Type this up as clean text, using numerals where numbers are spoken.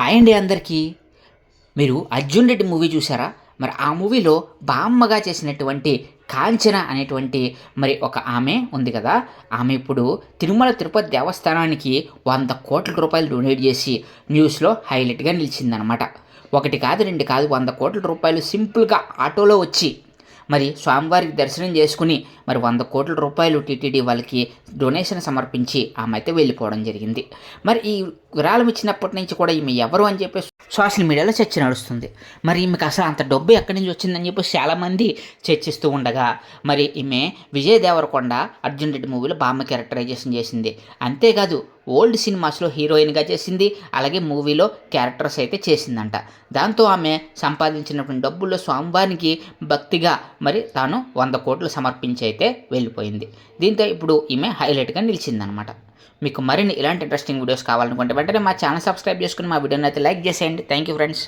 Hi అండి అందరికీ. మీరు 'అర్జున్ రెడ్డి' మూవీ చూసారా? మరి ఆ మూవీలో బామ్మగా చేసినటువంటి కాంచన అనేటువంటి మరి ఒక ఆమె ఉంది కదా! ఆమె ఇప్పుడు తిరుమల తిరుపతి దేవస్థానానికి రూ. 100,00,00,000 డొనేట్ చేసి న్యూస్‌లో హైలైట్‌గా నిలిచిందనమాట. ఒకటి కాదు, రెండు కాదు, రూ. 100,00,00,000 సింపుల్‌గా ఆటోలో వచ్చి మరి స్వామివారికి దర్శనం చేసుకుని మరి రూ. 100,00,00,000 టీటీడీ వాళ్ళకి డొనేషన్ సమర్పించి ఆమె అయితే వెళ్ళిపోవడం జరిగింది. మరి ఈ విరాళం ఇచ్చినప్పటి నుంచి కూడా ఈమె ఎవరు అని చెప్పేసి సోషల్ మీడియాలో చర్చ నడుస్తుంది. మరి ఈమెకు అసలు అంత డబ్బు ఎక్కడి నుంచి వచ్చిందని చెప్పేసి చాలామంది చర్చిస్తూ ఉండగా, మరి ఈమె విజయ్ దేవరకొండ 'అర్జున్ రెడ్డి' మూవీలో బామ్మ క్యారెక్టరైజేషన్ చేసింది. అంతేకాదు ఓల్డ్ సినిమాస్‌లో హీరోయిన్‌గా చేసింది. అలాగే మూవీలో క్యారెక్టర్స్ అయితే చేసిందంట. దాంతో ఆమె సంపాదించినటువంటి డబ్బుల్లో స్వామివారికి భక్తిగా మరి తాను 100,00,00,000 సమర్పించి అయితే వెళ్ళిపోయింది. దీంతో ఇప్పుడు ఈమె హైలైట్‌గా నిలిచిందనమాట. మీకు మరిన్ని ఇలాంటి ఇంట్రెస్టింగ్ వీడియోస్ కావాలనుకుంటే వెంటనే మా ఛానల్ సబ్స్క్రైబ్ చేసుకొని మా వీడియోని అయితే లైక్ చేసేయండి. Thank you friends.